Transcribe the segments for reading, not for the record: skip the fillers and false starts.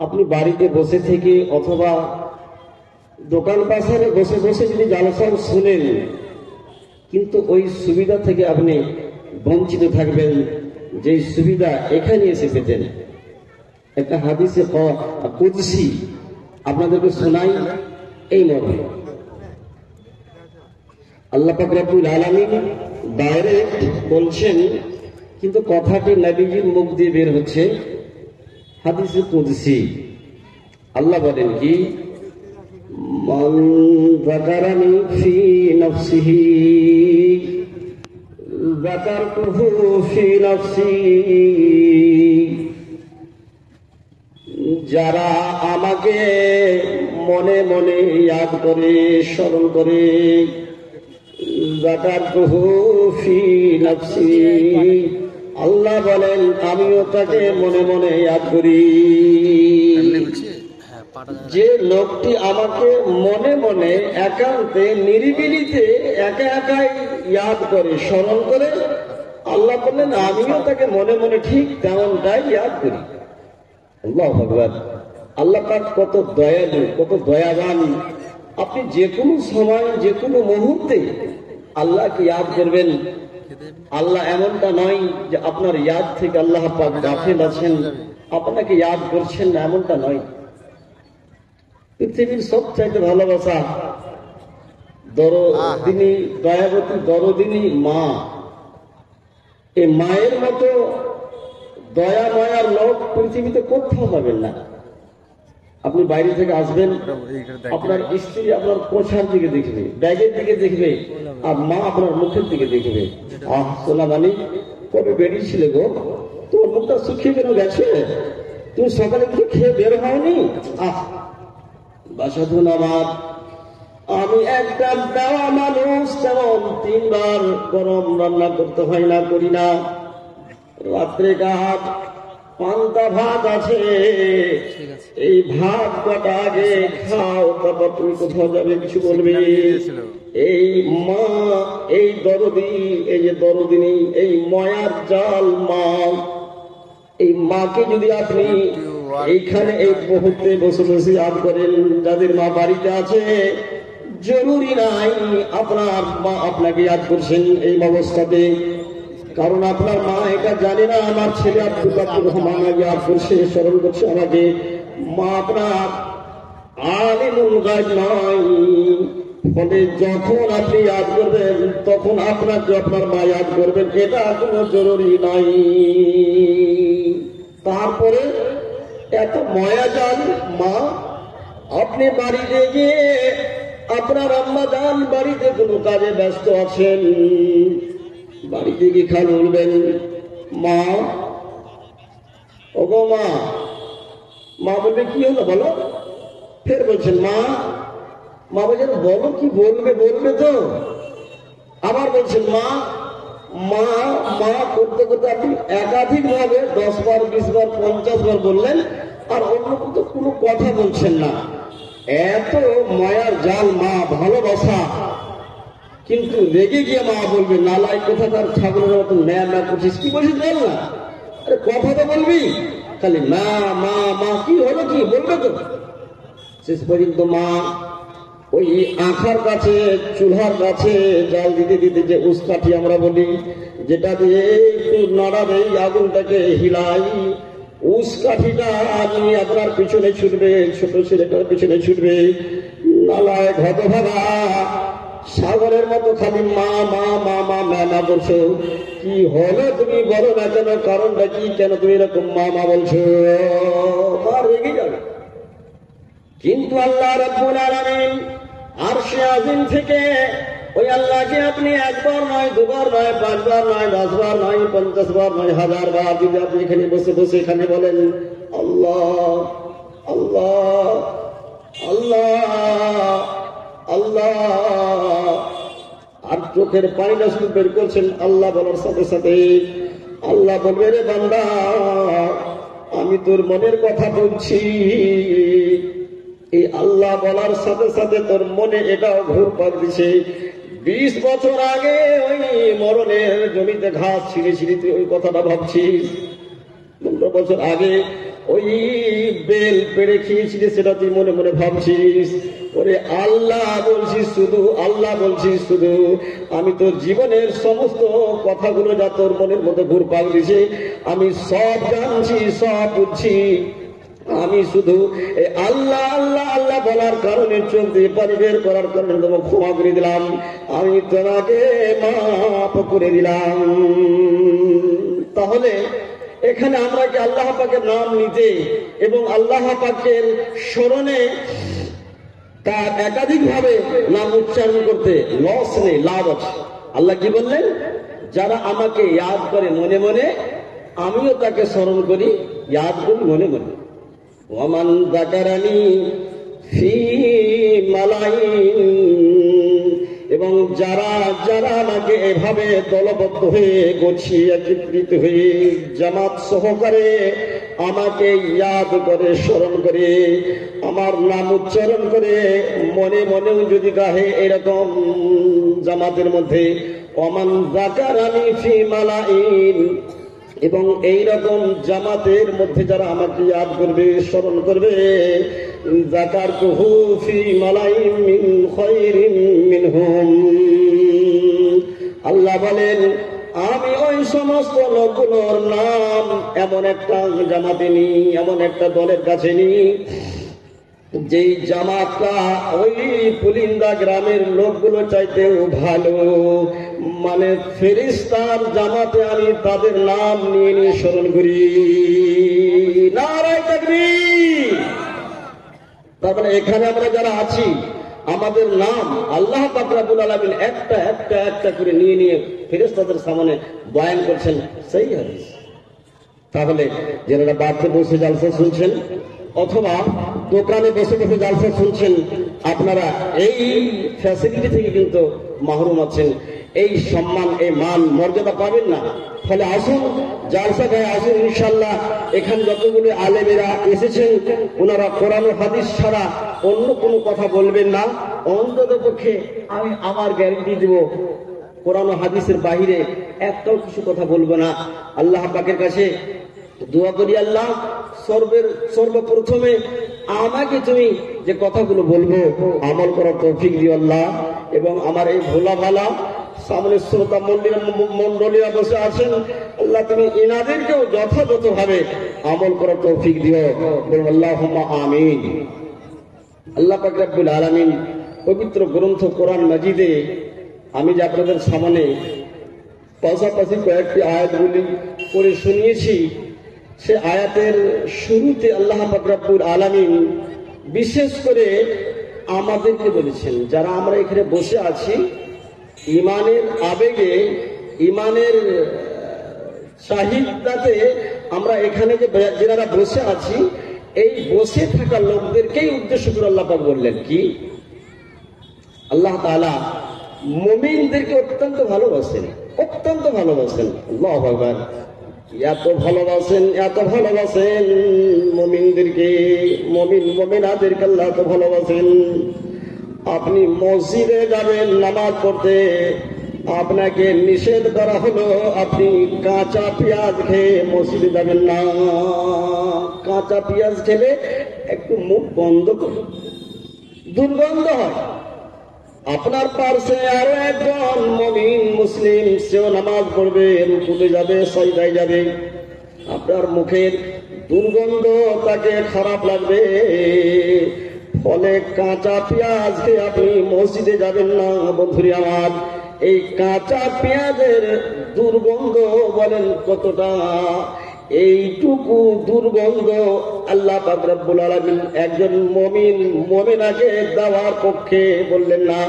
আপনি বাড়িতে বসে থেকে অথবা দোকান পাশারে বসে বসে যদি জালসা শুনেন, কিন্তু ওই সুবিধা থেকে আপনি বঞ্চিত থাকবেন যে সুবিধা এখানে এসে পেতেন। একটা হাদিসে কুদসি আপনাদেরকে শোনাই এই মর্মে। আল্লাহ পাক রব্বুল আলামিন ডাইরেক্ট বলছেন, কিন্তু কথাটি নবীজির মুখ দিয়ে বের হচ্ছে। হাদিসে কুদসি আল্লাহ বলেন কি, মান যাকারানি ফি নাফসিহি যাকারতুহু ফি নাফসি, যারা আমাকে মনে মনে ইয়াদ করে, স্মরণ করে, যাকারতুহু ফি নাফসি, আল্লাহ বলেন আমিও তাকে মনে মনে ইয়াদ করি। যে লোকটি আমাকে মনে মনে একান্তে নিরিবিলিতে একা একাই ইয়াদ করে, স্মরণ করে, আল্লাহ বললেন আমিও তাকে মনে মনে ঠিক তেমনটাই ইয়াদ করি। আল্লাহু আকবার। আল্লাহ পাক কত দয়ালু, কত দয়াবান। আপনি যে কোনো সময় যে কোনো মুহূর্তে আল্লাহকে ইয়াদ করবেন। আল্লাহ এমনটা নয় যে আপনার ইয়াদ থেকে আল্লাহ পাক গাফিল আছেন, আপনাকে ইয়াদ করছেন না, এমনটা নয়। পৃথিবীর সবচাইতে ভালোবাসা দরদিনী, দয়াবতী, দরদিনী মা। এই মায়ের মতো দয়া মায়ার লোক পৃথিবীতে কোথাও পাবেন না। আপনি বাইরে থেকে আসবেন, আপনার স্ত্রী আপনার পোছার দিকে দেখবে, ব্যাগের দিকে দেখবে, আর মা আপনার মুখের দিকে দেখবে। আহ সোনা মানি, কবে বেরিয়েছিলে গো, তোমার মুখটা শুকিয়ে কেন গেছে, তুমি সকালে কি খেয়ে বের হওনি? আহ বাসাধুন আমার, আমি একটা দেওয়া মানুষ, তেমন 3 বার গরম রান্না করতে হয় না, করি না। রাত্রে কাজ পান্তা ভাত আছে, এই ভাত কটা আগে খাও, তারপর তুমি কোথাও যাবে, কিছু বলবে। এই মা, এই দরদি, এই যে দরদিনী, এই মায়ার জাল মা, এই মাকে যদি আপনি এইখানে এই মুহূর্তে বসে বসে ইয়াদ করেন, যাদের মা বাড়িতে আছে, জরুরি নাই আপনার মা আপনাকে ইয়াদ করছেন এই অবস্থাতে, কারণ আপনার মা এটা জানে না আমার ছেলে আব্দুল রহমান ইয়াদ করছে, স্মরণ করছে আমাকে। মা আপনার আলিমুল গায়ব নয়, ফলে যখন আপনি ইয়াদ করবেন তখন আপনাকে আপনার মা ইয়াদ করবেন, এটা কোনো জরুরি নাই। তারপরে এত মায়াজান মা, আপনি বাড়িতে গিয়ে আপনার আম্মা জান বাড়িতে কোনো কাজে ব্যস্ত আছেন, বাড়িতে গিয়ে খান বলবেন মা, ওগো মা। মা বলবে কি হলো বলো, ফের বলছেন মা। মা বলছেন বলো কি বলবে, বলবে তো। আবার বলছেন মা। মা মা করতে করতে আপনি একাধিক ভাবে 10 বার, 20 বার, 50 বার বললেন, আর অন্য কোনো কথা বলছেন না। এত মায়ার জাল মা, ভালোবাসা। কিন্তু রেগে গিয়ে মা বলবে নালাই কোথাকার ছাগলের মতো ন্যায় না করছিস, কি বলছিস বল না, আরে কথা তো বলবি, খালি মা মা মা, কি হলো কি বলবে তো। শেষ পর্যন্ত মা ওই আখার কাছে, চুলহার কাছে জাল দিতে দিতে যে উস্কাঠি আমরা বলি, যেটা দিয়ে একটু নাড়াবে, আগুনটাকে হিলাই, উস্কাঠিটা নিয়ে আপনার পিছনে ছুটবে, ছোট ছেলেটার পিছনে ছুটবে, নালায় ঘটভাগা সাগরের মতো খালি মা মা মা মা মা বলছো। কি হলো তুমি বলো না কেন, কারণটা কি, কেন তুমি এরকম মা মা বলছো? মা রেগে যাবে। কিন্তু আল্লাহ রাব্বুল আলামিন আরশে আযীম থেকে ওই আল্লাহকে আপনি 1 বার নয়, 2 বার নয়, 5 বার নয়, 10 বার নয়, 50 বার নয়, 1000 বার যদি আপনি এখানে বসে বসে এখানে বলেন আল্লাহ আল্লাহ আল্লাহ আল্লাহ, আর চোখের পানিটা শুধু বের করছেন আল্লাহ বলার সাথে সাথে, আল্লাহ বলবে রে বান্দা, আমি তোর মনের কথা বলছি। এই আল্লাহ বলার সাথে সাথে তোর মনে এটাও ঘুরপাক দিছে, 20 বছর আগে ওই মরণের জমিতে ঘাস ছিঁড়ে ছিঁড়ে তুই ওই কথাটা ভাবছিস, 15 বছর আগে ওই বেল পেড়ে খেয়েছিলি সেটা তুই মনে মনে ভাবছিস। ওরে আল্লাহ বলছিস শুধু, আল্লাহ বলছিস শুধু। আমি তোর জীবনের সমস্ত কথাগুলো যা তোর মনের মধ্যে ঘুরপাক দিছে আমি সব জানছি, সব বুঝছি। আমি শুধু আল্লাহ আল্লাহ আল্লাহ বলার কারণে চোখ দিয়ে পানি বের করার কারণে তোমাকে ক্ষমা করে দিলাম, আমি তোমাকে মাফ করে দিলাম। তাহলে এখানে আমরা কি আল্লাহ পাকের নাম নিতে এবং আল্লাহ পাকের স্মরণে তার একাধিক ভাবে নাম উচ্চারণ করতে লস নেই, লাভ আছে। আল্লাহ কি বললেন? যারা আমাকে ইয়াদ করে মনে মনে, আমিও তাকে স্মরণ করি, ইয়াদ করি মনে মনে। ওয়ামান যাকারানি ফি মালাইন, এবং যারা যারা আমাকে এভাবে দলবদ্ধ হয়ে গুছিয়ে একত্রিত হয়ে জামাত সহকারে আমাকে ইয়াদ করে, স্মরণ করে, আমার নাম উচ্চারণ করে মনে মনেও যদি গাহে এরকম জামাতের মধ্যে, ওমান যাকারানি ফি মালাইন, এবং এইরকম জামাতের মধ্যে যারা আমাকে ইয়াদ করবে, স্মরণ করবে, যাকারতুহু ফি মালাইন মিন খায়রিন মিনহুম, আল্লাহ বলেন আমি ওই সমস্ত লোকগুলোর নাম এমন একটা জামাতে নি, এমন একটা দলের কাছে নি, যেই জামাতটা ওই পুলিন্দা গ্রামের লোকগুলো চাইতেও ভালো। মানে ফেরেশতার জামাতে আমি তাদের নাম নিয়ে নিয়ে স্মরণ করি। নারায়ে তাকবীর। তার মানে এখানে আমরা যারা আছি আমাদের নাম আল্লাহ পাক রব্বুল আলামিন একটা একটা একটা করে নিয়ে নিয়ে ফেরেশতাদের সামনে বয়ান করছেন, সেই হাদিস। তাহলে যারা বাড়িতে বসে জালসা শুনছেন অথবা দোকানে বসে বসে জালসা শুনছেন, আপনারা এই ফ্যাসিলিটি থেকে কিন্তু মাহরুম আছেন, এই সম্মান, এই মান মর্যাদা পাবেন না। ফলে আসুন জালসা গায়ে আসুন, ইনশাল্লাহ এখানে যতগুলো আলেমেরা এসেছেন ওনারা কোরআন ও হাদিস ছাড়া অন্য কোনো কথা বলবেন না। অন্তত পক্ষে আমি আমার গ্যারান্টি দিব কোরআন ও হাদিসের বাহিরে একটাও কিছু কথা বলবো না। আল্লাহ পাকের কাছে দোয়া করি, আল্লাহ সর্বপ্রথমে আমাকে তুমি যে কথাগুলো বলবো আমল করার তৌফিক দিও আল্লাহ, এবং আমার এই ভোলা ভালা সামনে শ্রোতা মন্ডলীরা বসে আছেন আল্লাহ তুমি ইনাদেরকেও যথাযথভাবে আমল করার তৌফিক দিও, বলুন আল্লাহুম্মা আমিন। আল্লাহ পাক রব্বুল আলামিন পবিত্র গ্রন্থ কোরআন মাজিদে আমি যে আপনাদের সামনে পাশাপাশি কয়েকটি আয়াতগুলি পড়ে শুনিয়েছি, সে আয়াতের শুরুতে আল্লাহ পাক রব্বুল আলামিন বিশেষ করে আমাদেরকে বলেছেন, যারা আমরা এখানে বসে আছি ইমানের আবেগে, ইমানের চাহিদাতে আমরা এখানে যে যারা বসে আছি, এই বসে থাকা লোকদেরকেই উদ্দেশ্য করে আল্লাহ পাক বললেন কি, আল্লাহ তাআলা মুমিনদেরকে অত্যন্ত ভালোবাসেন, অত্যন্ত ভালোবাসেন। আল্লাহু আকবার। এত ভালোবাসেন, এত ভালোবাসেন মুমিনদেরকে, মুমিনাদেরকে আল্লাহ তো ভালোবাসেন। আপনি মসজিদে যাবেন নামাজ পড়তে, আপনাকে নিষেধ করা হলো আপনি কাঁচা পেঁয়াজ খেয়ে মসজিদে যাবেন না। কাঁচা পেঁয়াজ খেলে একটু মুখ বন্ধ করুন, দুর্গন্ধ হয়। আপনার পাশে আরো একজন মুমিন মুসলিম, সেও নামাজ পড়বে, রুকুতে যাবে, সাজদায় যাবে, আপনার মুখের দুর্গন্ধ তাকে খারাপ লাগবে। ফলে কাঁচা পেঁয়াজ খেয়ে আপনি মসজিদে যাবেন না। বন্ধুরি আমার, এই কাঁচা পেঁয়াজের দুর্গন্ধ বলেন কতটা, এইটুকু দুর্গন্ধ আল্লাহ পাক রব্বুল আলামিন একজন মুমিনাকে দেওয়ার পক্ষে বললেন না,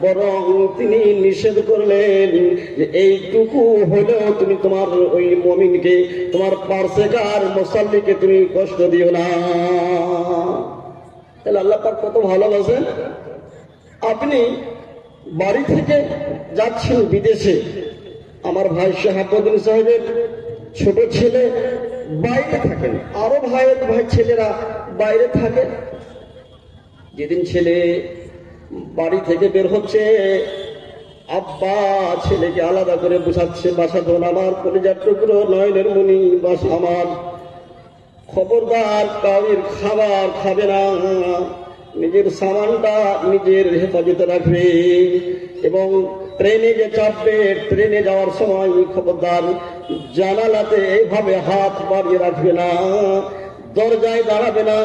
বরং তিনি নিষেধ করলেন যে এইটুকু হলেও তুমি তোমার ওই মুমিনকে, তোমার পার্শ্বেকার মুসাল্লিকে তুমি কষ্ট দিও না। তাহলে আল্লাহ পাক কত ভালোবাসেন। আপনি বাড়ি থেকে যাচ্ছেন বিদেশে, আমার ভাই শাহাবুদ্দিন সাহেবের ছোট ছেলে বাইরে থাকেন, আরো ভাই ছেলেরা বাইরে থাকে। যেদিন ছেলে বাড়ি থেকে বের হচ্ছে, আব্বা ছেলেকে আলাদা করে বোঝাচ্ছে, বাসা ধন আমার কলিজার টুকরো, নয়নের মণি, বাসা আমার। খবরদার কাউরির খাবার খাবে না, নিজের সামানটা নিজের হেফাজতে রাখবে। এবং ট্রেনে যে চাপবে, ট্রেনে যাওয়ার সময় খবরদার জানালাতে এইভাবে হাত বাড়িয়ে রাখবে না, দরজায় দাঁড়াবে না।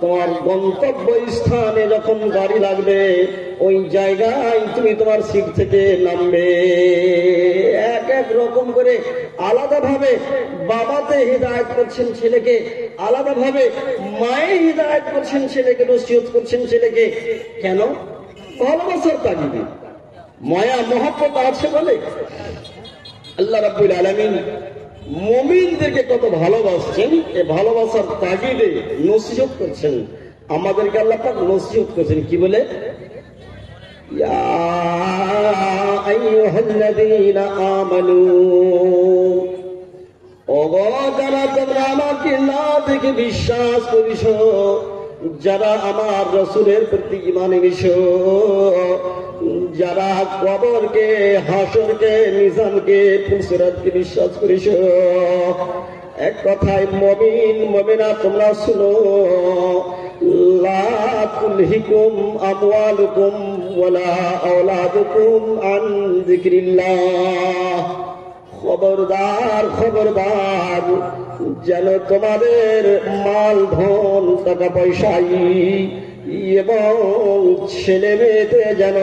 তোমার গন্তব্য স্থানে যখন গাড়ি লাগবে ওই জায়গায় তুমি তোমার সিট থেকে নামবে। এক এক রকম করে আলাদা ভাবে বাবাতে হিদায়ত করছেন ছেলেকে, আলাদা ভাবে মায়ে হিদায়ত করছেন ছেলেকে, নসিহত করছেন ছেলেকে। কেন? ভালোবাসার তাগিদে, মায়া মহব্বত আছে বলে। আল্লাহ রাব্বুল আলামিন মুমিনদেরকে কত ভালোবাসছেন, এই ভালোবাসার তাগিদে নসিহত করছেন। আমাদেরকে আল্লাহ পাক নসিহত করছেন কি বলে? ইয়া আইয়ুহাল্লাযীনা আমানু, ওগো যারা তোমরা আমাকে না দেখে বিশ্বাস করিস, যারা আমার রাসূলের প্রতি ঈমান এনেছো, যারা কবরকে, হাসরকে, মিজানকে, ফুলসিরাতকে বিশ্বাস করিস, এক কথায় মুমিন মুমিনা তোমরা শুনো, লা তুলহিকুম আমওয়ালুকুম ওয়ালা আওলাদুকুম আন যিকরিল্লাহ। খবরদার খবরদার, যেন তোমাদের মাল ধন টাকা পয়সাই এবং ছেলে মেয়েতে যেন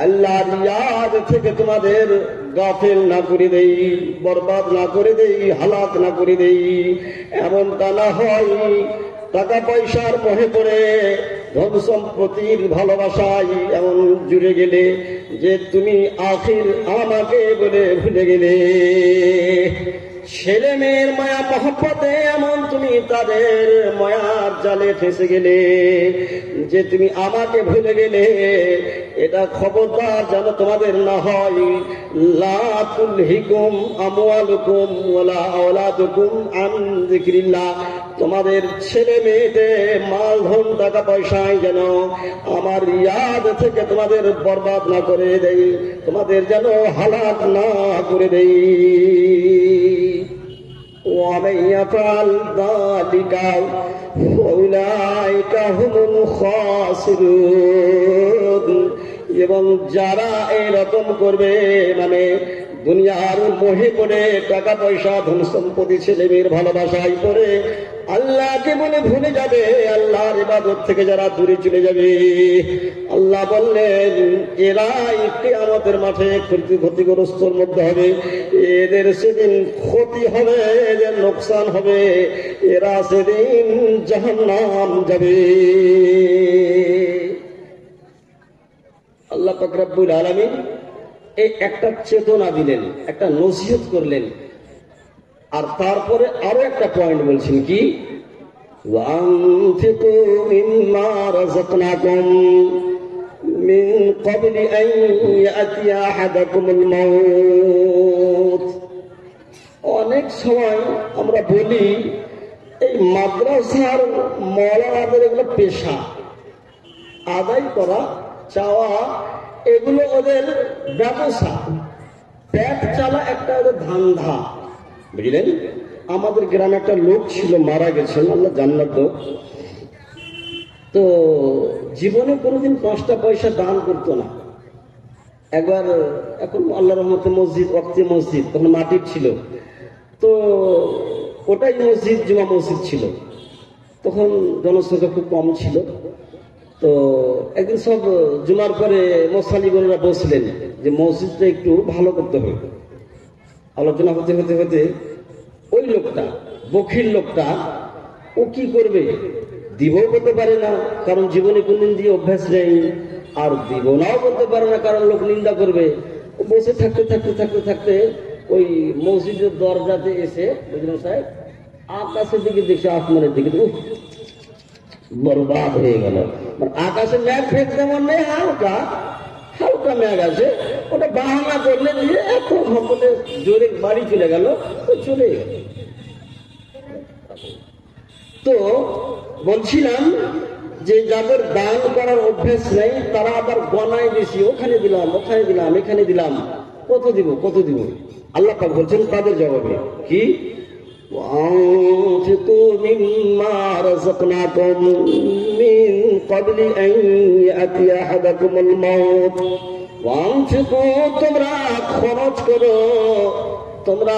আল্লাহর ইয়াদ থেকে তোমাদের গাফিল না করে দেই, বরবাদ না করে দেই, হালাক না করে দেই। এমনটা না হয় টাকা পয়সার মোহে পড়ে, ধন সম্পত্তির ভালোবাসায় এমন জুড়ে গেলে যে তুমি আখির আমাকে বলে ভুলে গেলে। ছেলে মেয়ের মায়া মহব্বতে এমন তুমি তাদের মায়ার জালে ফেঁসে গেলে যে তুমি আমাকে ভুলে গেলে। এটা খবরদার যেন তোমাদের না হয়। লা তুলহিকুম আমওয়ালুকুম ওয়ালা আওলাদুকুম আন যিকরিল্লাহ। তোমাদের ছেলে মেয়েতে মাল ধন টাকা পয়সায় যেন আমার ইয়াদ থেকে তোমাদের বরবাদ না করে দেই, তোমাদের যেন হালাক না করে দেই। ومن يفعل ذلك فأولئك هم الخاسرون। এবং যারা এরকম করবে, মানে দুনিয়ার মোহে পড়ে, টাকা পয়সা ধন সম্পত্তি ছেলে মেয়ের ভালোবাসায় পড়ে আল্লাহকে বলে ভুলে যাবে, আল্লাহর ইবাদত থেকে যারা দূরে চলে যাবে, আল্লাহ বললেন এরা কিয়ামতের মাঠে ক্ষতিগ্রস্তর মধ্যে হবে। এদের সেদিন ক্ষতি হবে, এদের লোকসান হবে, এরা সেদিন জাহান্নাম যাবে। আল্লাহ পাক রব্বুল আলামিন এই একটা চেতনা দিলেন, একটা নসিহত করলেন, আর তারপরে আরো একটা পয়েন্ট বলছেন কি? ওয়ানফিকু মিম্মা রাযাকনাকুম মিন ক্বাবলি আন ইয়াতিয়া আহাদাকুমুল মাউত। অনেক সময় আমরা বলি এই মাদ্রাসার মওলানাদের এগুলো পেশা, আদায় করা, চাওয়া, এগুলো ওদের ব্যবসা, পেট চালা একটা ওদের ধান্ধা, বুঝলেন? আমাদের গ্রামে একটা লোক ছিল, মারা গেছেন, আল্লাহ জান্নাত হোক। তো জীবনে কোনোদিন 5টা পয়সা দান করতো না। একবার, এখন আল্লাহ রহমতে মসজিদ, ওয়াক্তে মসজিদ, তখন মাটির ছিল, তো ওটাই মসজিদ, জুমা মসজিদ ছিল, তখন জনসংখ্যা খুব কম ছিল। তো একদিন সব জুমার পরে মোসাল্লিগণরা বসলেন যে মসজিদটা একটু ভালো করতে হবে। আলোচনা হতে হতে হতে ওই লোকটা, বখিল লোকটা, ও কি করবে? দিবও করতে পারে না, কারণ জীবনে কোনদিন দিয়ে অভ্যাস নেই, আর দিব নাও করতে পারে না, কারণ লোক নিন্দা করবে। ও বসে থাকতে থাকতে থাকতে থাকতে ওই মসজিদের দরজাতে এসে, বুঝলেন সাহেব, আকাশের দিকে দেখছে, আসমানের দিকে, বরবাদ হয়ে গেল। আকাশে মেঘ ফেলতে মন নেই, হালকা হালকা মেঘ আছে, ওটা বাহানা করলে এত সকলে জোরে বাড়ি চলে গেল, তো চলে গেল। তো বলছিলাম যে যাদের দান করার অভ্যেস নেই তারা আবার গনায় বেশি, ওখানে দিলাম, ওখানে দিলাম, এখানে দিলাম, কত দিব কত দিব। আল্লাহ পাক বলছেন তাদের জবাবে কি? وأنفقوا مما رزقناكم من قبل أن يأتي أحدكم الموت وأنفقوا তোমরা খরচ করো তোমরা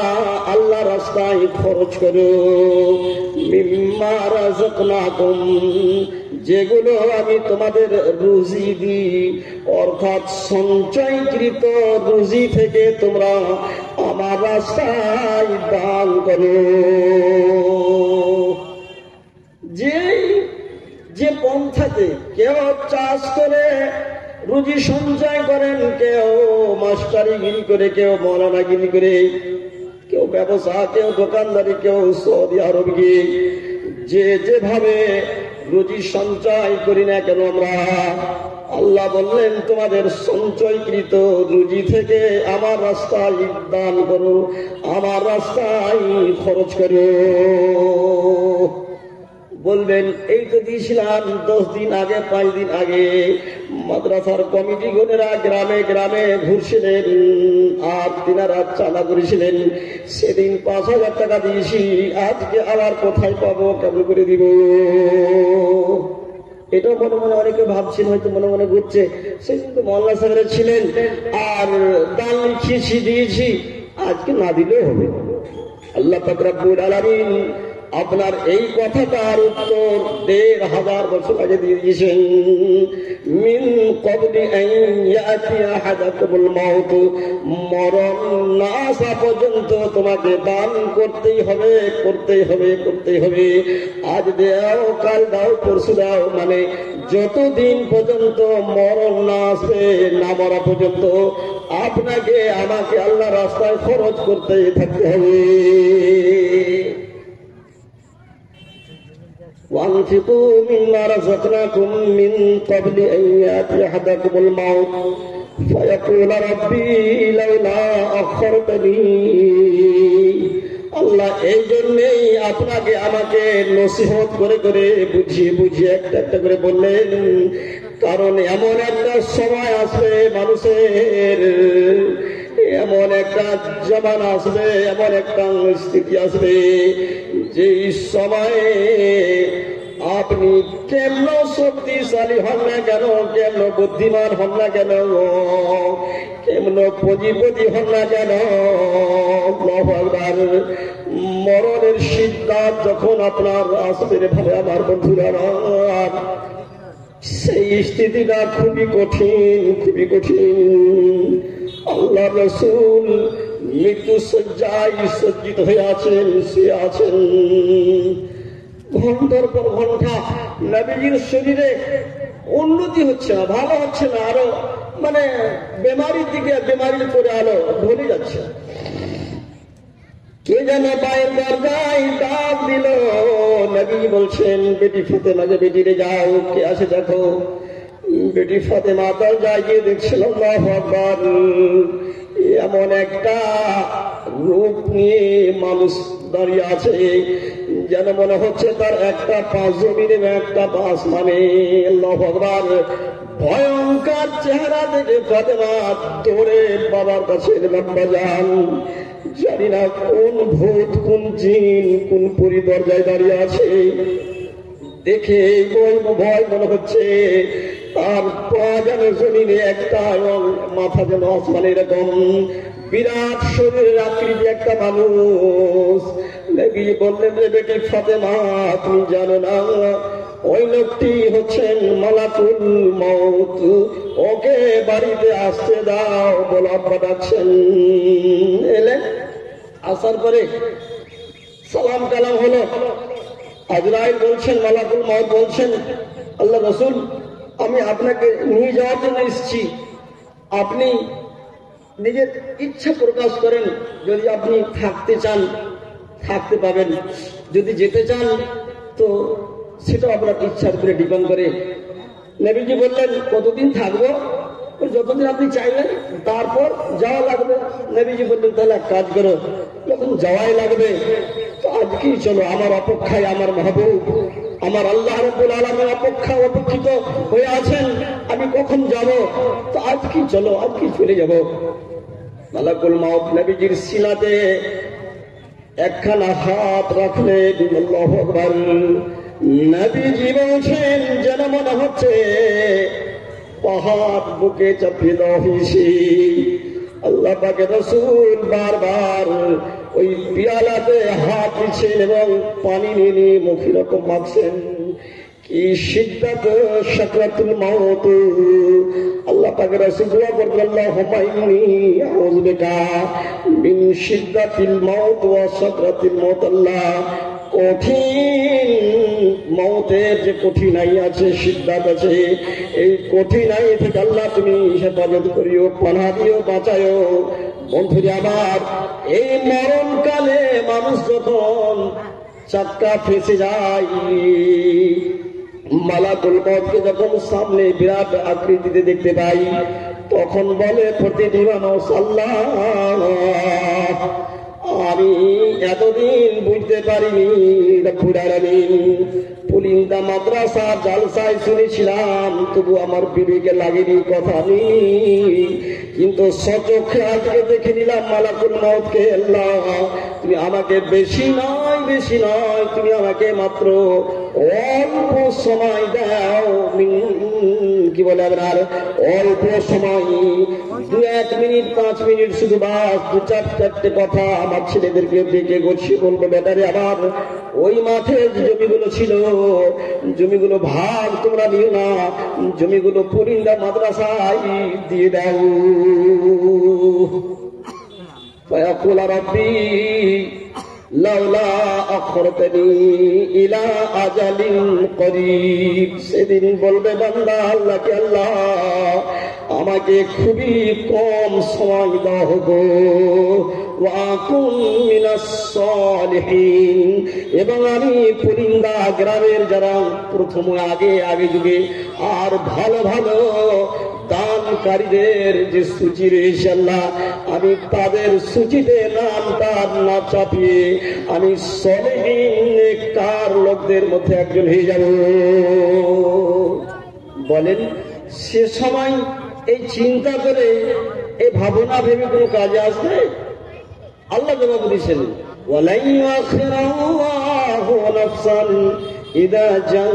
আল্লাহ রাস্তায় খরচ করো মিম্মা রাযাকনাকুম যেগুলো আমি তোমাদের রুজি দিই অর্থাৎ সঞ্চয়কৃত রুজি থেকে তোমরা আমার রাস্তায় দান করো। যে পন্থাতে কেউ চাষ করে রুজি সঞ্চয় করেন, কেউ মাস্টারিগিরি করে, কেউ মৌলানাগিরি করে, কেউ ব্যবসা, কেউ দোকানদারি, কেউ সৌদি আরব গিয়ে যেভাবে রুজি সঞ্চয় করি না কেন আমরা, আল্লাহ বললেন তোমাদের সঞ্চয়কৃত রুজি থেকে আমার রাস্তায় দান করো, আমার রাস্তায় খরচ করো। বলবেন এই তো দিয়েছিলাম 10 দিন আগে, 5 দিন আগে মাদ্রাসার কমিটি গণেরা গ্রামে গ্রামে ঘুরছিলেন আর তিনারা চাঁদা করেছিলেন, সেদিন 5,000 টাকা দিয়েছি, আজকে আবার কোথায় পাবো, কেমন করে দিব? এটাও মনে মনে অনেকে ভাবছেন, হয়তো মনে মনে ঘুরছে সেদিন তো মোল্লা সাহেবরা ছিলেন আর দান লিখিয়েছি দিয়েছি, আজকে না দিলেও হবে। আল্লাহ পাক রব্বুল আলামিন আপনার এই কথাটার উত্তর 1,500 বছর আগে দিয়ে দিয়েছেন। মিন ক্বাবলি আন ইয়াতি আহাদাকুমুল মাউত, মরণ না আসা পর্যন্ত তোমাকে দান করতেই হবে, করতেই হবে, করতেই হবে। আজ দাও, কাল দাও, পরশু দাও, মানে যতদিন পর্যন্ত মরণ না আসবে, না মরা পর্যন্ত আপনাকে আমাকে আল্লাহ রাস্তায় খরচ করতেই থাকতে হবে। وأنفقوا مما رزقناكم من قبل أن يأتي أحدكم الموت فيقول ربي لولا أخرتني। আল্লাহ এই জন্যই আপনাকে আমাকে নসিহত করে করে বুঝিয়ে বুঝিয়ে একটা একটা করে বললেন, কারণ এমন একটা সময় আসবে মানুষের, এমন একটা জমানা আসবে, এমন একটা স্থিতি আসবে যে সময়ে আপনি কেমন শক্তিশালী হন না কেন, কেমন বুদ্ধিমান হন না কেন, কেমন পুঁজিপতি হন না কেন, মরণের সিদ্ধান্ত যখন আপনার আসবে ভাবে আমার বন্ধুরা, সেই স্থিতিটা খুবই কঠিন, খুবই কঠিন। আল্লাহ রাসূল মৃত্যু শয্যায় সজ্জিত হয়ে আছেন, শুয়ে আছেন। ঘন্টার পর ঘন্টা নবীজির শরীরে উন্নতি হচ্ছে না, ভালো হচ্ছে না, আরো মানে বেমারির দিকে বেমারির করে আলো ঢলে যাচ্ছে। কে যেন পায়ের দরজায় ডাক দিল, নবী বলছেন বেটি ফাতেমাকে, বেটি রে যাও, কে আসে দেখো। বেটি ফাতেমা দরজায় গিয়ে দেখছিল আল্লাহু আকবার, এমন একটা রূপ নিয়ে মানুষ দাঁড়িয়ে আছে যেন মনে হচ্ছে তার একটা পা জমিনে, একটা পা আসমানে। আল্লাহু আকবার, ভয়ঙ্কর চেহারা দেখে ফাতেমা দৌড়ে বাবার কাছে লম্বা যান। জানি না কোন ভূত, কোন জিন, কোন পরি দরজায় দাঁড়িয়ে আছে, দেখে ভয় মনে হচ্ছে তার পা যেন জমিনে একটা এবং মাথা যেন আসমানে, এরকম বিরাট শরীরের আকৃতি একটা মানুষ। নবী বললেন যে বেটি ফাতেমা, তুমি জানো না ওই লোকটি হচ্ছেন মালাকুল মউত, ওকে বাড়িতে আসতে দাও বলে আব্বা ডাকছেন। এলেন, আসার পরে সালাম কালাম হলো। আজরাইল বলছেন, মালাকুল মউত বলছেন, আল্লাহ রাসূল আমি আপনাকে নিয়ে যাওয়ার জন্য এসেছি, আপনি নিজের ইচ্ছা প্রকাশ করেন, যদি আপনি থাকতে চান থাকতে পাবেন, যদি যেতে চান তো সেটা আপনার ইচ্ছার উপরে ডিপেন্ড করে। নবীজি বললেন কতদিন থাকবো? যতদিন আপনি চাইবেন, তারপর যাওয়া লাগবে। নবীজি বললেন তাহলে এক কাজ করো, যখন যাওয়াই লাগবে তো আজকেই চলো, আমার অপেক্ষায় আমার মাহবুব, আমার আল্লাহ রাব্বুল আলামিন অপেক্ষিত হয়ে আছেন, আমি কখন যাব? তো আজকেই চলো, আজকেই চলে যাব। মালাকুল মউত নবীজির সিনাতে একখানা হাত রাখলেন, আল্লাহু আকবার। নবীজি বলছেন যেন মনে হচ্ছে পাহাড় বুকে চাপিয়ে দেওয়া হয়েছে। আল্লাহ পাকের রাসূল বারবার ওই পিয়ালাতে হাত দিচ্ছেন এবং পানি নিয়ে মুখে রকম মাখছেন। কি সিদ্ধাত সাকরাতুল মাউত। আল্লাহ পাকের রাসূল দোয়া করতেন, আল্লাহুম্মা ইন্নী আউযু বিকা মিন সিদ্দাতিল মাউত ওয়া সাকরাতিল মাউত। আল্লাহ, কঠিন মৌতের যে কঠিনাই আছে, সিদ্ধাত আছে, এই কঠিনাই থেকে আল্লাহ তুমি হেফাজত করিও, পানা দিও, বাঁচায়ো। বন্ধুরে আমার, এই মরণকালে মানুষ যখন চাক্কা ফেসে যায়, মালাকুল মউতকে যখন সামনে বিরাট আকৃতিতে দেখতে পাই, তখন বলে প্রতিটি মানুষ, আল্লাহ, আমি এতদিন বুঝতে পারিনি রব্বুল আলামিন। পুলিন্দা মাদ্রাসা জালসায় শুনেছিলাম, তবু আমার বিবেকে লাগেনি কথা নেই, কিন্তু সচক্ষে আজকে দেখে নিলাম মালাকুল মউতকে। আল্লাহ, তুমি আমাকে বেশি নয়, তুমি আমাকে মাত্র অল্প সময় দাও। কি বলে আপনার, অল্প সময়, 2-1 মিনিট 5 মিনিট, শুধু বাস 2-4 কথা আমার ছেলেদেরকে ডেকে গছিয়ে বলবো, বেটারে আমার ওই মাঠে জমিগুলো ছিল, জমিগুলো ভাগ তোমরা নিও না, জমিগুলো পুরিন্দা মাদ্রাসায় দিয়ে দাও। ফায়াকুল রাব্বি লাউলা আখরতনি ইলা আজালিন করিব। সেদিন বলবে বান্দা আল্লাহকে, আল্লাহ, আমাকে খুবই কম সময় দাও গো, ওয়া কুন মিনাস সালিহিন। এবং আমি পুরিন্দা গ্রামের যারা প্রথম আগে যুগে আর ভালো ভালো দানকারীদের যে সূচি রয়েছে, আল্লাহ, আমি তাদের সূচিতে নামটা না চাপিয়ে আমি সলিহিন নেককার লোকদের মধ্যে একজন হয়ে যাব। বলেন, সে সময় এই চিন্তা করে, এই ভাবনা ভেবে কোনো কাজে আসবে? আল্লাহ জবাব দিয়েছেন, ওয়ালাই ইউআখিরুল্লাহু নাফসান ইযা জাআ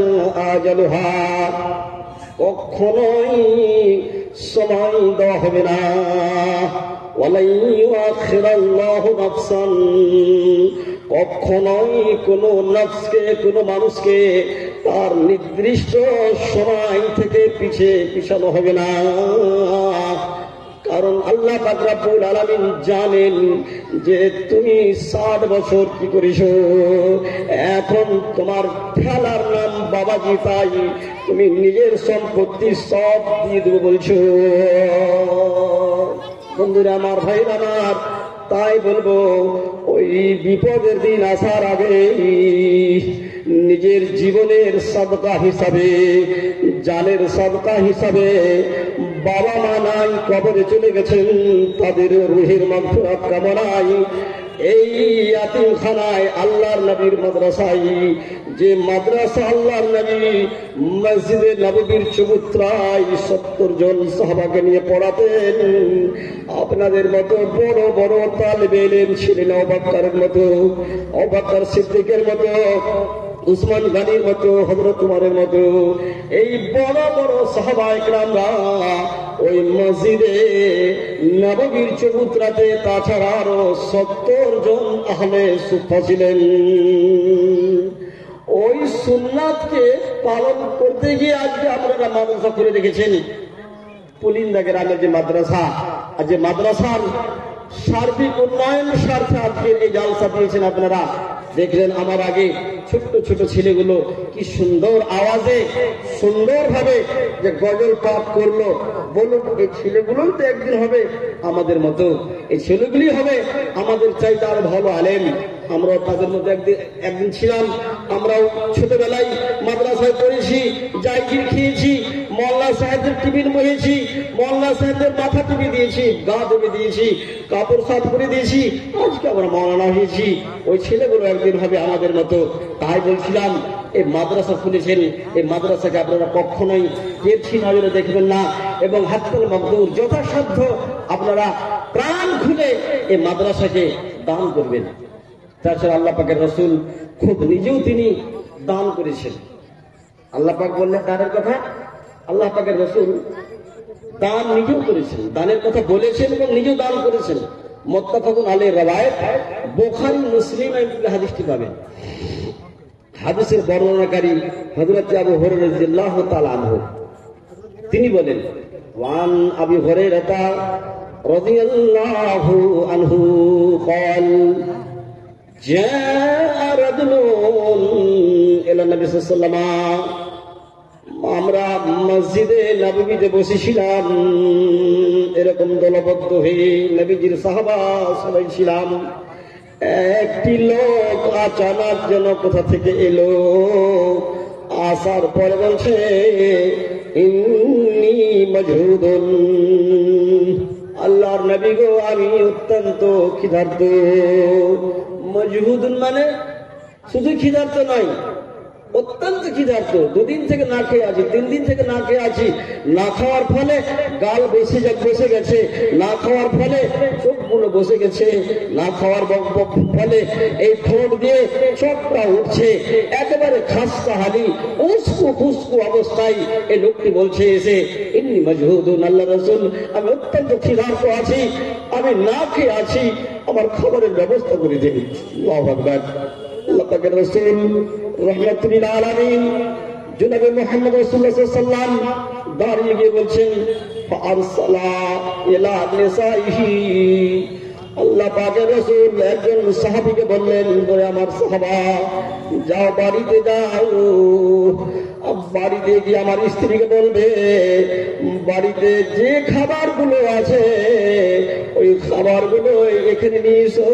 আজালুহা। কখনোই সময় দেওয়া হবে না। ওয়ালাই ইউআখিরুল্লাহু নাফসান, কখনোই কোনো নফসকে, কোনো মানুষকে তার নির্দিষ্ট সময় থেকে পিছানো হবে না। কারণ আল্লাহ পাক রব্বুল আলামিন জানেন যে তুমি 60 বছর কি করেছো, এখন তোমার ফেলার নাম বাবাজি, তাই তুমি নিজের সম্পত্তি সব দিয়ে দেবো বলছো। বন্ধুরা আমার, ভাইরা আমার, তাই বলবো, ওই বিপদের দিন আসার আগে নিজের জীবনের সদকা হিসাবে, জানের সদকা হিসাবে, বাবা মা নাই, কবরে চলে গেছেন, তাদের রুহের মাগফিরাত কামনায় এই ইয়াতীমখানায় আল্লাহর নবীর মাদ্রাসায়, যে মাদ্রাসা আল্লাহর নবী মসজিদে নববীর চবুতরায় 70 জন সাহাবাকে নিয়ে পড়াতেন, আপনাদের মতো বড় বড় তালিবে ইলম ছিলেন আবু বকরের মতো, আবু বকর সিদ্দিকের মতো, উসমান গনির মতো, হযরত উমরের মতো, এই বড় বড় সাহাবায়ে কেরামরা ওই মসজিদে নববীর চবুতরাতে, তাছাড়া আরো 70 জন আহলে সুফা ছিলেন। ওই সুন্নাতকে পালন করতে গিয়ে আজকে আপনারা মাদ্রাসা করে রেখেছেন। পুলিন্দা গ্রামের যে মাদ্রাসা, আর যে মাদ্রাসার সার্বিক উন্নয়ন স্বার্থে আজকে এই জালসা দিয়েছেন আপনারা। দেখলেন আমার আগে ছোট্ট ছোট ছেলেগুলো কি সুন্দর আওয়াজে, সুন্দর ভাবে যে গজল পাঠ করলো। বলুন, এই ছেলেগুলোই তো একদিন হবে আমাদের মতো, এই ছেলেগুলি হবে আমাদের চাইতে আরো ভালো আলেম। আমরাও তাদের মধ্যে একদিন ছিলাম। আমরাও ছোটবেলায় মাদ্রাসায় পড়েছি, জায়গির খেয়েছি, মোল্লা সাহেবদের টিফিন বহেছি, মোল্লা সাহেবদের মাথা টিপে দিয়েছি, গা টিপে দিয়েছি, কাপড় সাফ করে দিয়েছি, আজকে আমরা মৌলানা হয়েছি। ওই ছেলেগুলো একদিন হবে আমাদের মতো। তাই বলছিলাম, এই মাদ্রাসা খুলেছেন, এই মাদ্রাসাকে আপনারা কখনোই তেরছি নজরে দেখবেন না, এবং হাত্তুল মাকদুর যথাসাধ্য আপনারা প্রাণ খুলে এই মাদ্রাসাকে দান করবেন। তাছাড়া আল্লাহ পাকের রসুল খুব নিজেও তিনি দান করেছেন। আল্লাহ পাক বললেন দানের কথা, আল্লাহ পাকের রসুল দান নিজেও করেছেন, দানের কথা বলেছেন এবং নিজেও দান করেছেন। মুত্তাফাকুন আলাইহি রাওয়ায়াত, বুখারী মুসলিম হাদিসটি পাবেন। হাদিসের বর্ণনাকারী হযরত আবু হুরায়রা রাদিয়াল্লাহু তাআলা আনহু, তিনি বলেন ওয়ান আবি হুরায়রা রাদিয়াল্লাহু আনহু قال جاء رجل إلى النبي صلى الله عليه وسلم। আমরা মসজিদে নববীতে বসেছিলাম, এরকম দলবদ্ধ হয়ে নবীজির সাহাবা সবাই ছিলাম। একটি লোক আচানক যেন কোথা থেকে এলো, আসার পরে বলছে ইন্নী মজহুদুন, আল্লাহর নবী গো আমি অত্যন্ত ক্ষুধার্ত। মজহুদুন মানে শুধু ক্ষুধার্ত নয়, অত্যন্ত ক্ষুধার্ত। দুদিন থেকে না খেয়ে আছি, 3 দিন থেকে না খেয়ে আছি। না খাওয়ার ফলে গাল বসে গেছে, না খাওয়ার ফলে চোখগুলো বসে গেছে, না খাওয়ার ফলে এই ঠোঁট দিয়ে চোখটা উঠছে, একেবারে খাস্তা হালি উস্কু খুস্কু অবস্থায় এই লোকটি বলছে এসে ইন্নী মজহুদুন, আল্লাহ রাসূল আমি অত্যন্ত ক্ষুধার্ত আছি, আমি না খেয়ে আছি, আমার খাবারের ব্যবস্থা করে দিন। আল্লাহু আকবার। আল্লাহ পাকের রাসূল রাহমাতুল লিল আলামিন জনাবে মুহাম্মদ রাসূলুল্লাহ সাল্লাল্লাহু আলাইহি ওয়াসাল্লাম দাঁড়িয়ে গিয়ে বলছেন ফারসালা ইলা নিসাইহি, আল্লাহ পাকের রাসূল একজন সাহাবীকে বললেন, বলে আমার সাহাবা যাও বাড়িতে যাও, বাড়িতে গিয়ে আমার স্ত্রীকে বলবে বাড়িতে যে খাবারগুলো আছে ওই খাবারগুলো এখানে নিয়ে এসো,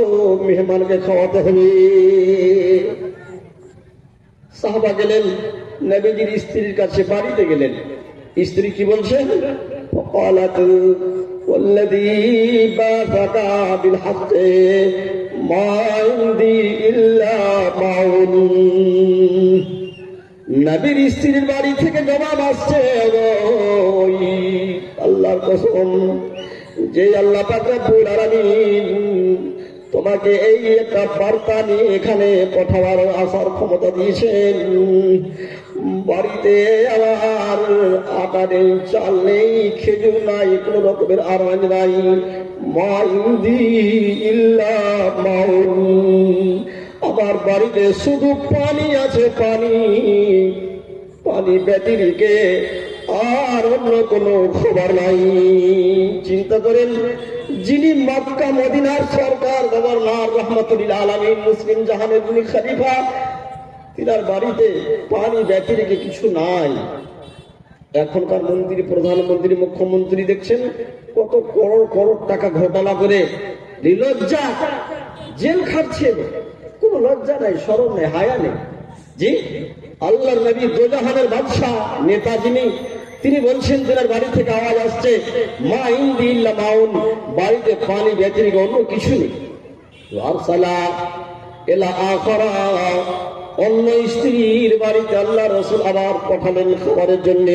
মেহমানকে খাওয়াতে হবে। সাহাবা গেলেন নবীজির স্ত্রীর কাছে, বাড়িতে গেলেন। স্ত্রী কি বলছেন? قالت والذي بعثك بالحق ما عندي إلا معون। নবীর স্ত্রীর বাড়ি থেকে জবাব আসছে, ওই আল্লাহর কসম, যে আল্লাহ পাক রব্বুল আলামিন তোমাকে এই একটা বার্তা নিয়ে এখানে পাঠাবার আসার ক্ষমতা দিয়েছেন, বাড়িতে আমার আটা নেই, চাল নেই, খেজুর নাই, কোন রকমের আনাজ নাই, মা ইন্দি ইল্লা মাউন, আমার বাড়িতে শুধু পানি আছে, পানি, পানি ব্যতিরিকে আর অন্য কোনো খবর নাই। চিন্তা করেন, যিনি মক্কা মদিনার সরকার গভর্নর রহমাতুল আলামিন মুসলিম জাহানের যিনি খলিফা, তিনার বাড়িতে পানি ব্যতিরিকে কিছু নাই। এখনকার মন্ত্রী, প্রধানমন্ত্রী, মুখ্যমন্ত্রী দেখছেন কত করোড় করোড় টাকা ঘোটালা করে নির্লজ্জা জেল খাটছে, কোন লজ্জা নাই, শরম নেই, হায়া নেই। জি, আল্লাহর নবী দোজাহানের বাদশাহ নেতা যিনি, তিনি বলছেন তেনার বাড়ি থেকে আওয়াজ আসছে মা ইন্দি ইল্লা মাউন, বাড়িতে পানি ব্যতিরিক অন্য কিছু নেই। আরসালা ইলা আখরা, অন্য স্ত্রীর বাড়িতে আল্লাহ রাসূল আবার পাঠালেন খাবারের জন্য।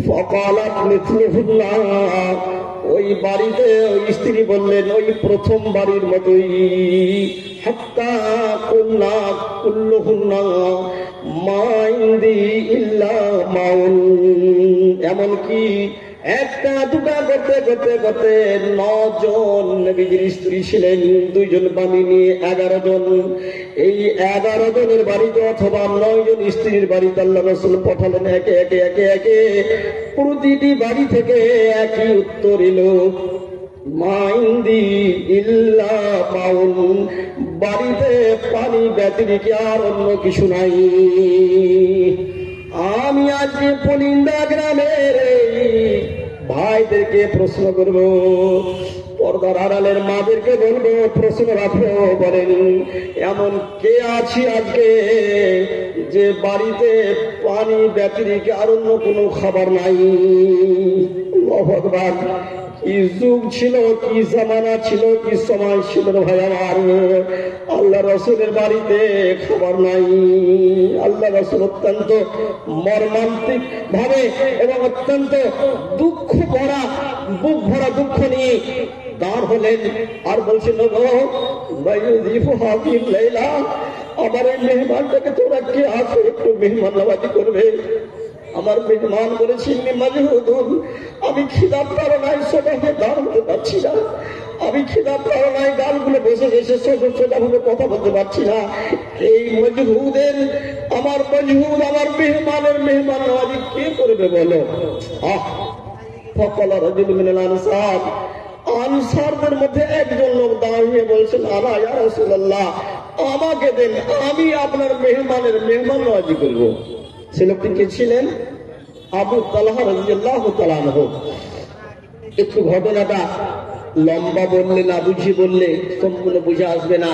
ফাকালাত মিথলুহুন্না, ওই বাড়িতে ওই স্ত্রী বললেন ওই প্রথম বাড়ির মতোই, হাত্তা কুল্লা কুল্লুহুন্না মা ইন্দি ইল্লা মাউন, এমনকি একটা দুটা করতে করতে করতে 9 জন নবীজির স্ত্রী ছিলেন, 2 জন বাণী নিয়ে 11 জন। এই 11 জনের বাড়িতে অথবা 9 জন স্ত্রীর বাড়িতে আল্লাহ রাসূল পাঠালেন একে একে একে একে। প্রতিটি বাড়ি থেকে একই উত্তর এলো, মা ইন্দি ইল্লা মাউন, বাড়িতে পানি ব্যতিরিক আর অন্য কিছু নাই। আমি আজকে পলিন্দা গ্রামের ভাইদেরকে প্রশ্ন করব, পর্দার আড়ালের মাদেরকে বলবো, প্রশ্ন রাখবো, বলেন এমন কে আছি আজকে যে বাড়িতে পানি ব্যতিরিক আর অন্য কোনো খাবার নাই? আল্লাহু আকবার। কি যুগ ছিল, কি জামানা ছিল, কি সময় ছিল ভাই আমার। আল্লাহ রাসূলের বাড়িতে খাবার নাই। আল্লাহ রাসূল অত্যন্ত মর্মান্তিক ভাবে এবং অত্যন্ত দুঃখ ভরা, বুক ভরা দুঃখ নিয়ে দাঁড় হলেন আর বলছেন, আমার এই মেহমানটাকে তোরা কে আছে একটু মেহমান নামাজি করবে। আমার মেহমান বলেছেন মাজহুদুন, আমি খিদার তাড়নায় সোজাভাবে দাঁড়াতে পারছি না, আমি খিদার তাড়নায় গালগুলো বসে বসে সোজাভাবে কথা বলতে পারছি না। এই মজহুদের আমার মজহুদ আমার মেহমানের মেহমান নামাজি কে করবে বলো? ফকালা রাজুল মিনাল আনসার, আনসারদের মধ্যে একজন লোক দাঁড়িয়ে বলছেন আলা ইয়া রাসূলুল্লাহ, আমাকে দেন, আমি আপনার মেহমানের মেহমান নওয়াজি করব। সে লোকটি কে ছিলেন? আবু তালহা রাদিয়াল্লাহু তাআলা আনহু। একটু ঘটনাটা লম্বা বললে না বুঝিয়ে বললে সম্পূর্ণ বুঝে আসবে না।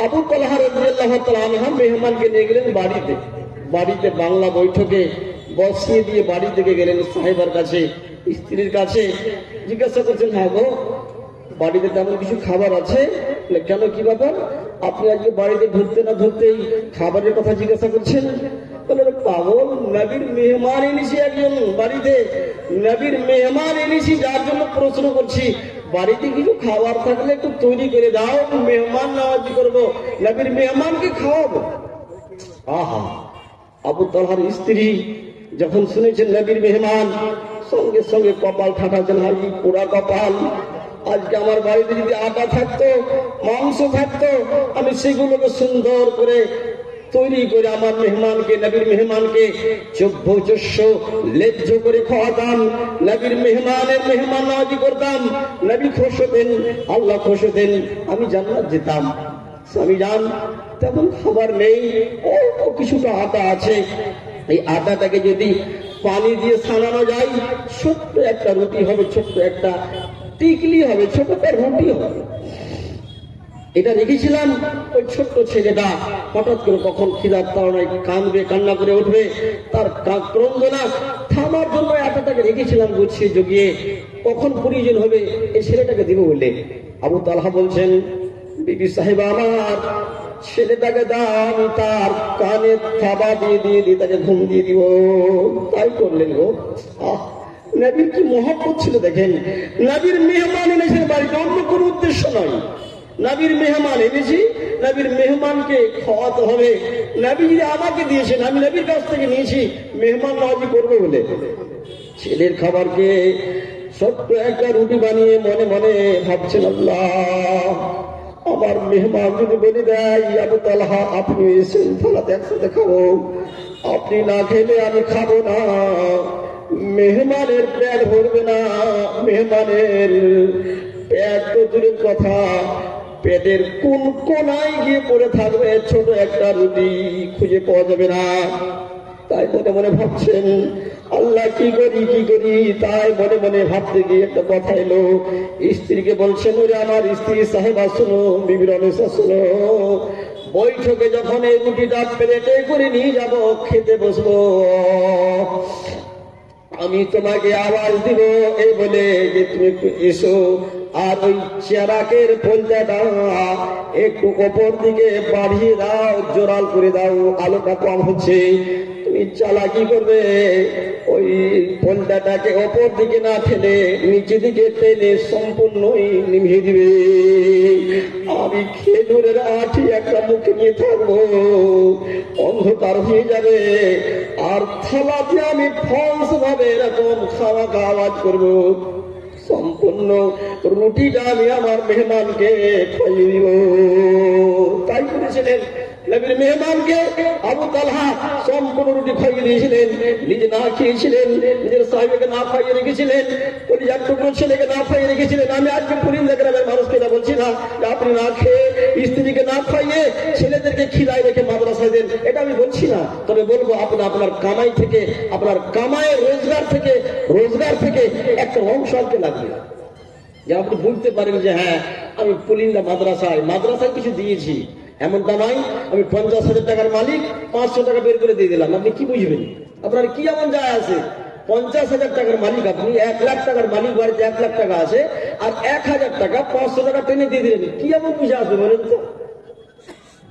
আবু তালহা রাদিয়াল্লাহু তাআলা আনহু মেহমানকে নিয়ে গেলেন বাড়িতে। বাড়িতে বাংলা বৈঠকে বসিয়ে দিয়ে বাড়ি থেকে গেলেন সাহেবার কাছে, স্ত্রীর কাছে। জিজ্ঞাসা করছেন, হ্যাঁ গো, বাড়িতে তেমন কিছু খাবার আছে? কেন, কি ব্যাপার? আপনি আজকে বাড়িতে ঢুকতে না ঢুকতেই খাবারের কথা জিজ্ঞাসা করছেন? পাগল, নবীর মেহমান এনেছি একজন বাড়িতে, নবীর মেহমান এনেছি, যার জন্য প্রশ্ন করছি। বাড়িতে কিছু খাবার থাকলে একটু তৈরি করে দাও, মেহমান নওয়াজি করবো, নবীর মেহমানকে খাওয়াবো। আহা, আবু তালহার স্ত্রী যখন শুনেছেন নবীর মেহমান, সঙ্গে সঙ্গে কপাল ঠাটাছেন, হাজি পোড়া কপাল, আজকে আমার বাড়িতে যদি আটা থাকতো, মাংস থাকতো, আমি সেগুলোকে সুন্দর করে তৈরি করে আমার মেহমানকে, নবীর মেহমানকে চভ্য লেজ্জ করে খাওয়াতাম, নবীর মেহমানের মেহমান নওয়াজি করতাম, নবী খুশ হতেন, আল্লাহ খুশ হতেন, আমি জান্নাত যেতাম। স্বামী যান, তেমন খাবার নেই, অল্প কিছুটা আটা আছে। এই আটাটাকে যদি পানি দিয়ে ছানানো যায়, ছোট্ট একটা রুটি হবে, ছোট্ট একটা টিকলি হবে, ছোট একটা রুটি হবে। এটা রেখেছিলাম। ওই ছোট্ট ছেলেটা হঠাৎ করে কখন খিদার তাড়নায় কাঁদবে, কান্না করে উঠবে, তার ক্রন্দনা থামার জন্য আটাটাকে রেখেছিলাম গুছিয়ে জগিয়ে, কখন প্রয়োজন হবে এই ছেলেটাকে দিব বলে। আবু তালহা বলছেন, বিবি সাহেবা, আমার ছেলেটাকে দাও, আমি তার কানে থাবা দিয়ে দিয়ে তাকে ঘুম দিয়ে দিব। তাই করলেন গো। নবীর কি মহব্বত ছিল দেখেন। নবীর মেহমান এনেছেন বাড়িতে, অন্য কোনো উদ্দেশ্য নয়। নবীর মেহমান এনেছি, নবীর মেহমানকে খাওয়াতে হবে। নবী যদি আমাকে দিয়েছেন, আমি নবীর কাছ থেকে নিয়েছি, মেহমান নওয়াজি করবো বলে। ছেলের খাবারকে ছোট্ট একটা রুটি বানিয়ে মনে মনে ভাবছেন, আল্লাহ, আমার মেহমান যদি বলে দেয়, আবু তালহা আপনি এসেছেন, থালাতে একসাথে খাবো, আপনি না খেলে আমি খাবো না, মেহমানের পেট ভরবে না, মেহমানের পেট তো দূরের কথা, পেটের কোন কোনায় গিয়ে পড়ে থাকবে ছোট একটা রুটি, খুঁজে পাওয়া যাবে না। তাই মনে মনে ভাবছেন, আল্লাহ কি করি কি করি। তাই মনে মনে ভাবতে গিয়ে একটা কথা এলো, স্ত্রীকে বলছেন, ওরে আমার স্ত্রী সাহেবা শুনো, বিবি রমেশা শুনো, বৈঠকে যখন এই রুটিটা প্লেটে করে নিয়ে যাব, খেতে বসবো, আমি তোমাকে আওয়াজ দিব এই বলে যে তুমি একটু এসো, আর ওই চেরাকের পলটাটা একটু ওপর দিকে বাড়িয়ে দাও, জোরাল করে দাও, আলোটা কম হচ্ছে। তুমি চালাকি করবে, ওই পলটাটাকে ওপর দিকে না ঠেলে নিচে দিকে টেনে সম্পূর্ণই নিভিয়ে দিবে। আমি খেজুরের আঠি একটা মুখে নিয়ে থাকবো, অন্ধকার হয়ে যাবে, আর থালাতে আমি ফলস ভাবে এরকম খাওয়া আওয়াজ করবো, সম্পূর্ণ রুটিটা আমি আমার মেহমানকে খাইয়ে দিব। তাই করেছিলেন নবীর মেহমানকে আবু তালহা সম্পূর্ণ রুটি খাইয়ে দিয়েছিলেন, নিজে না খেয়েছিলেন, নিজের সাহেবকে না খাইয়ে রেখেছিলেন, পরিবার টুকরো ছেলেকে না খাইয়ে রেখেছিলেন। আমি আজকে পুরিন্দা গ্রামের মানুষকে এটা বলছি না যে আপনি না খেয়ে, স্ত্রীকে না খাইয়ে, ছেলেদেরকে খিদায় রেখে মাদ্রাসায় দেন, এটা আমি বলছি না। তবে বলবো, আপনি আপনার কামাই থেকে, আপনার কামায়ের রোজগার থেকে একটা অংশ আনতে লাগবে, যে আপনি বুঝতে পারেন যে হ্যাঁ, আমি পুলিন্দা মাদ্রাসায় কিছু দিয়েছি। এমনটা নয় আমি 50,000 টাকার মালিক, 500 টাকা বের করে দিয়ে দিলাম। আপনি কি বুঝবেন? আপনার কি এমন যায় আছে? 50,000 টাকার মালিক আপনি, 1 লাখ টাকার মালিক, বাড়িতে 1 লাখ টাকা আছে, আর 1,000 টাকা 500 টাকা টেনে দিয়ে দিলেন, কি এমন বুঝে আসবে বলেন তো?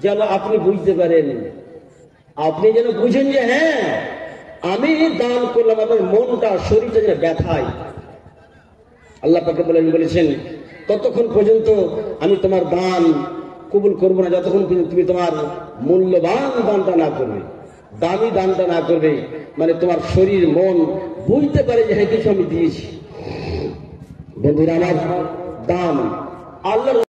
যেন আপনি বুঝতে পারেন, আপনি যেন বুঝেন যে হ্যাঁ, আমি দান করলাম, আমার মনটা, শরীরটা যেন ব্যথায়। আল্লাহ পাকে বলেছেন, ততক্ষণ পর্যন্ত আমি তোমার দান কবুল করবো না, যতক্ষণ পর্যন্ত তুমি তোমার মূল্যবান দানটা না করবে, দামি দানটা না করবে। মানে তোমার শরীর মন বুঝতে পারে যে হ্যাঁ কিছু আমি দিয়েছি। বন্ধুরা আমার, দান আল্লাহ